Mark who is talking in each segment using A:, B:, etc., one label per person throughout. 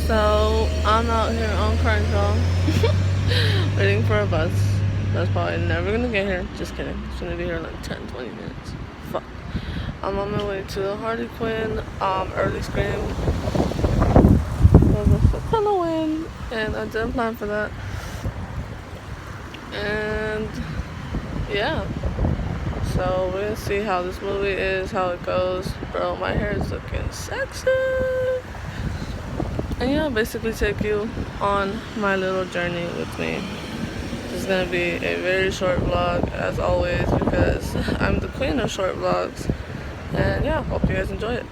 A: So I'm out here on Crenshaw waiting for a bus. That's probably never gonna get here. Just kidding. It's gonna be here in like 10-20 minutes. Fuck. I'm on my way to the Harley Quinn early screening. There's a shit ton of wind and I didn't plan for that. And yeah. So we're gonna see how this movie is, how it goes. Bro, my hair is looking sexy. And yeah, basically take you on my little journey with me. This is gonna be a very short vlog as always because I'm the queen of short vlogs. And yeah, hope you guys enjoy it.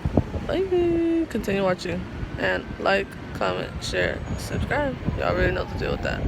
A: Bye. Continue watching and like, comment, share, subscribe. Y'all already know the deal with that.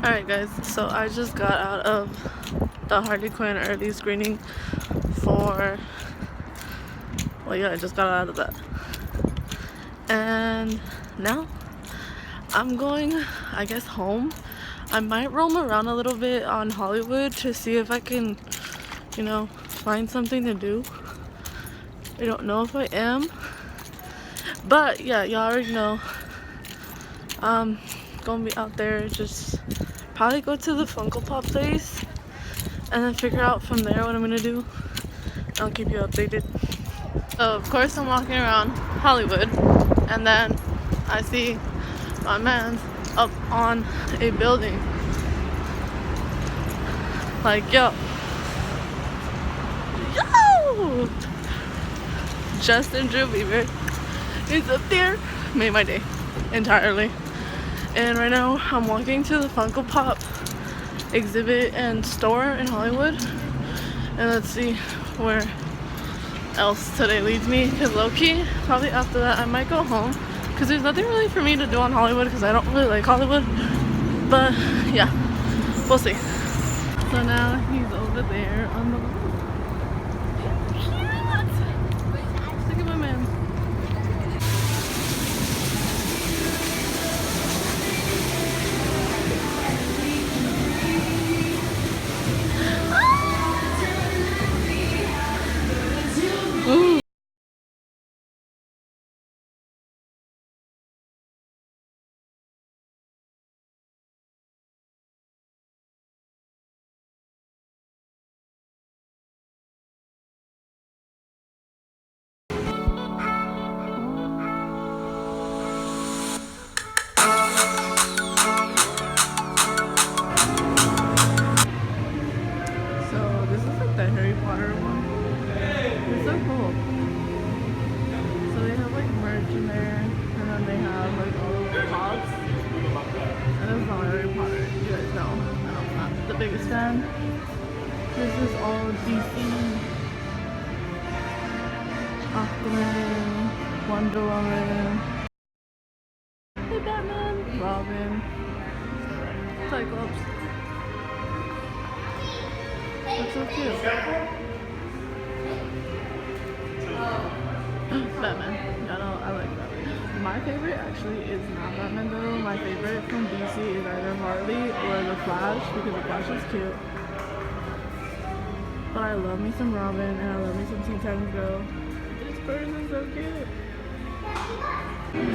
A: Alright guys, so I just got out of the Harley Quinn early screening for, well yeah, I just got out of that. And now I'm going, I guess, home. I might roam around a little bit on Hollywood to see if I can, you know, find something to do. I don't know if I am. But yeah, y'all already know. Gonna be out there, just probably go to the Funko Pop place and then figure out from there what I'm gonna do. I'll keep you updated. So of course I'm walking around Hollywood and then I see my man's up on a building. Like, yo, Justin Drew Bieber is up there. Made my day entirely. And right now I'm walking to the Funko Pop exhibit and store in Hollywood. And let's see where else today leads me. Because low-key, probably after that I might go home. Because there's nothing really for me to do on Hollywood because I don't really like Hollywood. But yeah, we'll see. So now he's over there on the... Look at my man. Biggest fan. This is all DC. Aquaman, Wonder Woman, hey Batman, Robin, Cyclops. That's so cute. Batman. Y'all know I like Batman. My favorite actually is not Batman though. My favorite from DC is either Harley or the Flash because the Flash is cute. But I love me some Robin and I love me some Teen Titans Girl. This person's so cute.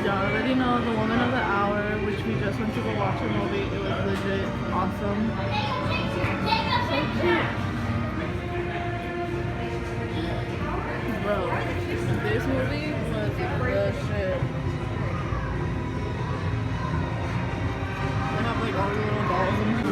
A: Y'all already know the Woman of the Hour, which we just went to go watch a movie. It was legit awesome. So cute. Bro, this movie was the shit. They have like all the little dolls and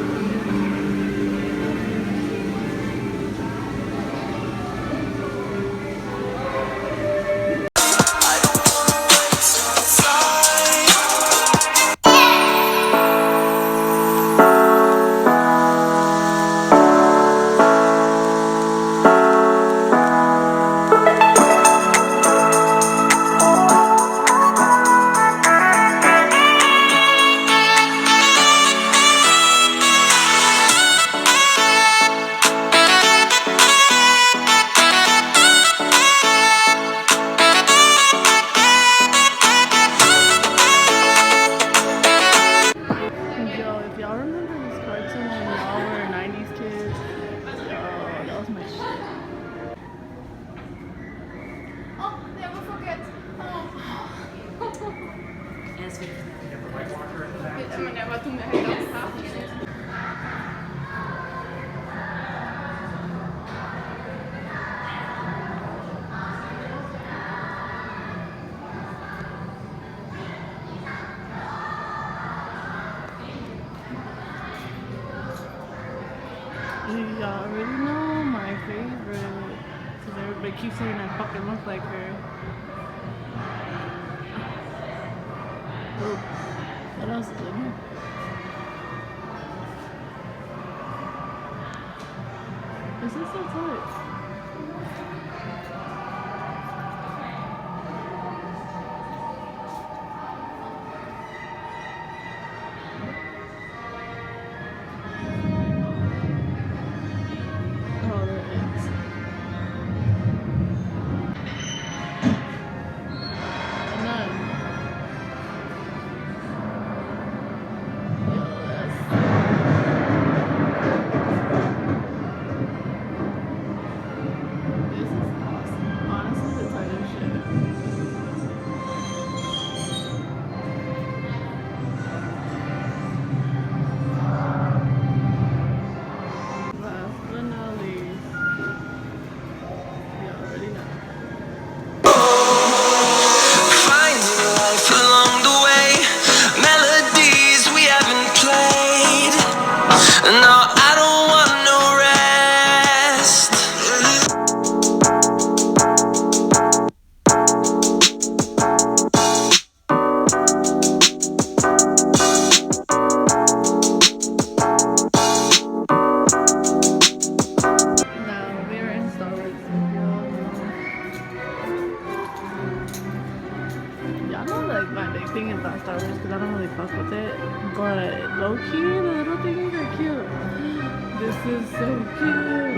A: Y'all already know my favorite. Because everybody keeps saying I fucking look like her. Oh, what else is in here? Is this so tight? Oh, there it is. And then, this is awesome. Honestly, the tightest shit. Last but not least, you already know.
B: Finding life along the way, melodies we haven't played. No, I don't want no rest.
A: Now we're in Star Wars. Y'all know like my big thing is about Star Wars because I don't really fuck with it. But low key, the little things are cute. This is so cute.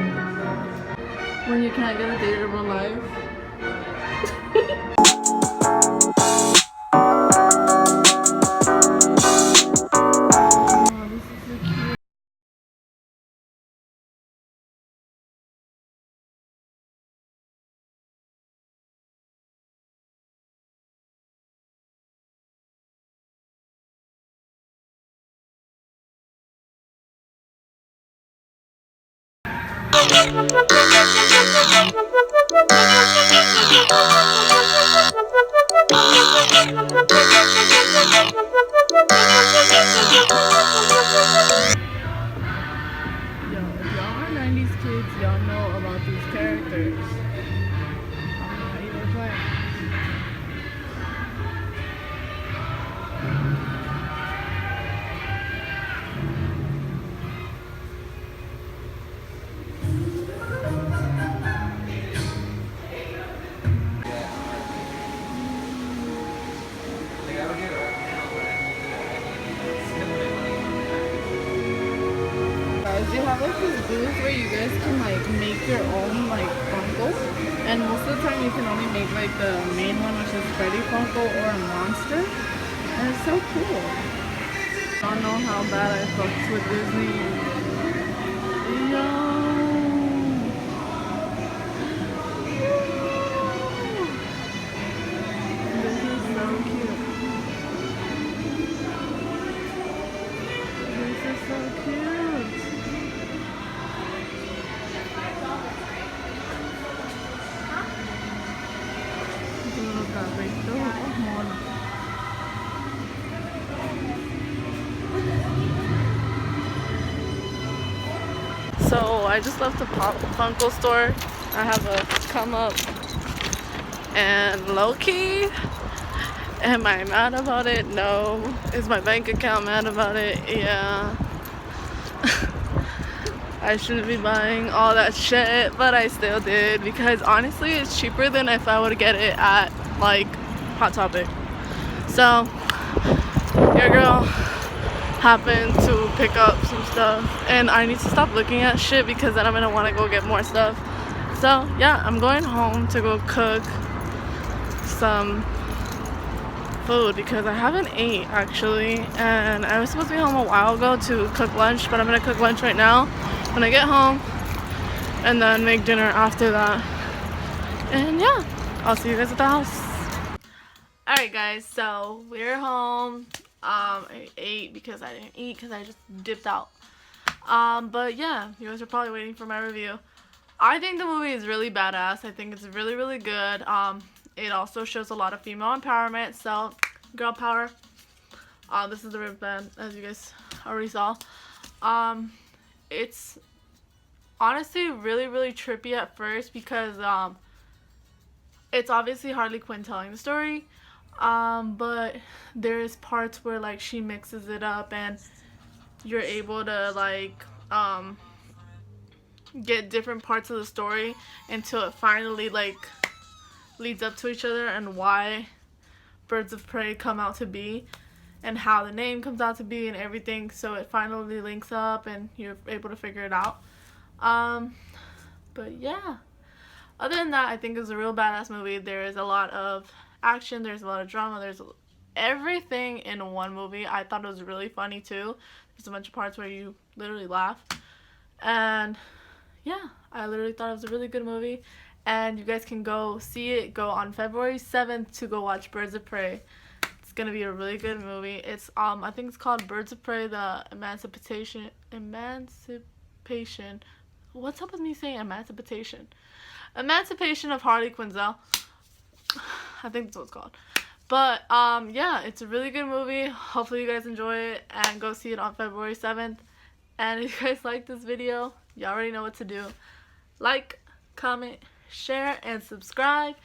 A: When you can't get a date in real life. Oh, this is so cute. Yo, if y'all are 90s kids, y'all know about these characters. I'm not even playing. Guys, you have like this booth where you guys can like make your own like Funko, and most of the time you can only make like the main one, which is Freddy Funko or a monster, and it's so cool. I don't know how bad I fucks with Disney. Yo. This is so cute. This is so cute. Little carrito. Oh, mono. So I just left the Funko store. I have a come up, and low-key, am I mad about it? No. Is my bank account mad about it? Yeah. I shouldn't be buying all that shit, but I still did because honestly it's cheaper than if I would get it at like Hot Topic. So your girl happened to pick up some stuff, and I need to stop looking at shit because then I'm gonna want to go get more stuff. So yeah, I'm going home to go cook some food because I haven't ate actually, and I was supposed to be home a while ago to cook lunch, but I'm gonna cook lunch right now when I get home and then make dinner after that. And yeah, I'll see you guys at the house. Alright guys, so we're home. I ate because I didn't eat because I just dipped out. But yeah, you guys are probably waiting for my review. I think the movie is really badass. I think it's really, really good. It also shows a lot of female empowerment, so girl power. This is the ribbon, as you guys already saw. It's honestly really, really trippy at first because it's obviously Harley Quinn telling the story, but there's parts where like she mixes it up and you're able to like get different parts of the story until it finally like leads up to each other and why Birds of Prey come out to be and how the name comes out to be and everything, so it finally links up and you're able to figure it out. But yeah, other than that, I think it's a real badass movie. There is a lot of action, there's a lot of drama, there's everything in one movie. I thought it was really funny too. There's a bunch of parts where you literally laugh, and yeah, I literally thought it was a really good movie, and you guys can go see it. Go on February 7th to go watch Birds of Prey. It's gonna be a really good movie. It's I think it's called Birds of Prey: The Emancipation. What's up with me saying emancipation? Emancipation of Harley Quinzel. I think that's what it's called. But yeah, it's a really good movie. Hopefully you guys enjoy it and go see it on February 7th. And if you guys like this video, you already know what to do. Like, comment, share, and subscribe.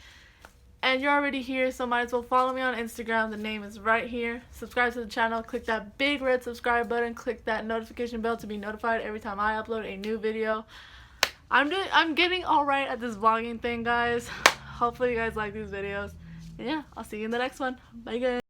A: And you're already here, so might as well follow me on Instagram. The name is right here. Subscribe to the channel. Click that big red subscribe button. Click that notification bell to be notified every time I upload a new video. I'm getting alright at this vlogging thing, guys. Hopefully you guys like these videos. And yeah, I'll see you in the next one. Bye, guys.